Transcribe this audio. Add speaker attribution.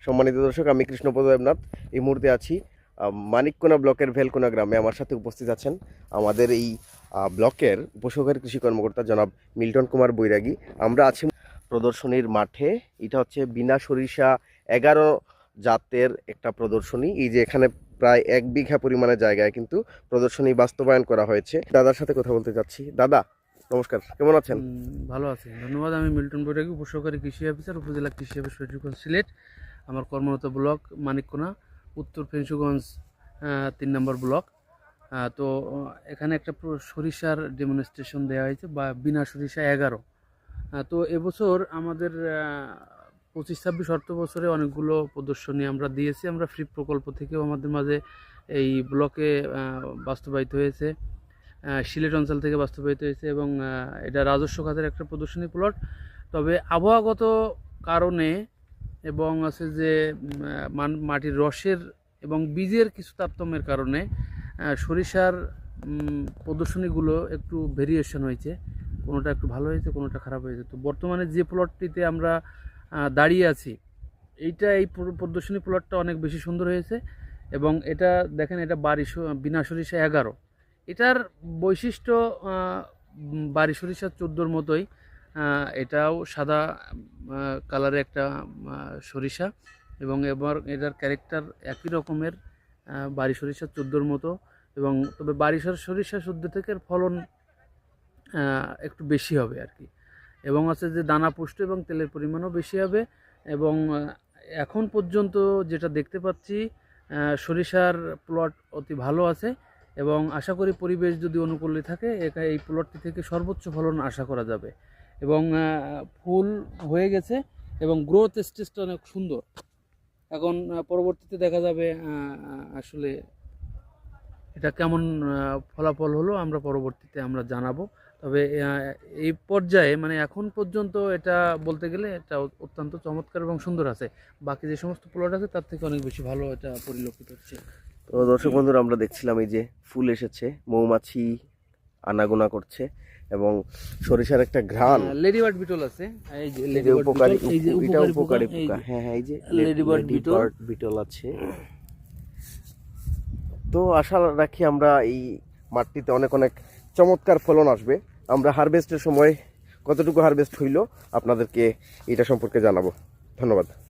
Speaker 1: সম্মানিত দর্শক, আমি কৃষ্ণপদ দেবনাথ। এই মুহূর্তে আছি মানিককোনা ব্লকের ভেলকোনা গ্রামে। আমার সাথে উপস্থিত আছেন আমাদের এই ব্লকের উপসহকারী কৃষি কর্মকর্তা জনাব মিল্টন কুমার বৈরাগী। আমরা আছি প্রদর্শনীর মাঠে। এটা হচ্ছে বিনা সরিষা 11 জাতের একটা প্রদর্শনী। এই যে এখানে প্রায় 1 বিঘা পরিমাণে জায়গায় কিন্তু প্রদর্শনী বাস্তবায়ন করা হয়েছে। দাদার সাথে কথা বলতে যাচ্ছি। দাদা নমস্কার, কেমন আছেন?
Speaker 2: ভালো আছি, ধন্যবাদ। আমি মিল্টন বৈরাগী, উপসহকারী কৃষি অফিসার, উপজেলা কৃষি অফিস ফেঞ্চুগঞ্জ, সিলেট। আমার কর্মরত ব্লক মানিককোনা, উত্তর ফেঞ্চুগঞ্জ 3 নম্বর ব্লক। তো এখানে একটা সরিষার ডেমনস্ট্রেশন দেওয়া হয়েছে, বা বিনা সরিষা 11। তো এবছর আমাদের 25-26 অর্থ বছরে অনেকগুলো প্রদর্শনী আমরা দিয়েছি। আমরা ফ্রি প্রকল্প থেকেও আমাদের মাঝে এই ব্লকে বাস্তবায়িত হয়েছে, সিলেট অঞ্চল থেকে বাস্তবায়িত হয়েছে, এবং এটা রাজস্ব খাতের একটা প্রদর্শনী প্লট। তবে আবহাওয়াগত কারণে এবং আছে যে মাটির রসের এবং বীজের কিছু তারতম্যের কারণে সরিষার প্রদর্শনীগুলো একটু ভেরিয়েশন হয়েছে। কোনোটা একটু ভালো হয়েছে, কোনোটা খারাপ হয়েছে। তো বর্তমানে যে প্লটটিতে আমরা দাঁড়িয়ে আছি, এই প্রদর্শনী প্লটটা অনেক বেশি সুন্দর হয়েছে। এবং এটা দেখেন, এটা বিনা সরিষা 11। এটার বৈশিষ্ট্য বাড়ি সরিষা 14-র মতোই। এটাও সাদা কালারের একটা সরিষা, এবং এবার এটার ক্যারেক্টার একই রকমের, বাড়ি সরিষা 14-র মতো। এবং তবে বাড়ি সরিষা 14 থেকে ফলন একটু বেশি হবে আর কি। এবং আছে যে দানা পুষ্ট এবং তেলের পরিমাণও বেশি হবে। এবং এখন পর্যন্ত যেটা দেখতে পাচ্ছি, সরিষার প্লট অতি ভালো আছে, এবং আশা করি পরিবেশ যদি অনুকূলে থাকে এই প্লটটি থেকে সর্বোচ্চ ফলন আশা করা যাবে। এবং ফুল হয়ে গেছে, এবং গ্রোথ স্টেজটা অনেক সুন্দর। এখন পরবর্তীতে দেখা যাবে আসলে এটা কেমন ফলাফল হলো, আমরা পরবর্তীতে জানাবো। তবে এই পর্যায়ে মানে এখন পর্যন্ত এটা বলতে গেলে এটা অত্যন্ত চমৎকার এবং সুন্দর আছে। বাকি যে সমস্ত প্লট আছে তার থেকে অনেক বেশি ভালো এটা পরিলক্ষিত হচ্ছে।
Speaker 1: তো দর্শক বন্ধুরা, আমরা দেখছিলাম এই যে ফুল এসেছে, মৌমাছি আনাগোনা করছে, এবং সরিষার একটা ঘ্রাণ।
Speaker 2: লেডিবার্ড বিটল আছে, এই যে
Speaker 1: উপকারী, এটা উপকারী
Speaker 2: উপকারী
Speaker 1: পোকা। হ্যাঁ হ্যাঁ, এই যে
Speaker 2: লেডিবার্ড
Speaker 1: বিটল আছে। তো আশা রাখি আমরা এই মাঠটিতে অনেক অনেক চমৎকার ফলন আসবে। আমরা হারভেস্টের সময় কতটুকু হারভেস্ট হইল আপনাদেরকে এটা সম্পর্কে জানাবো। ধন্যবাদ।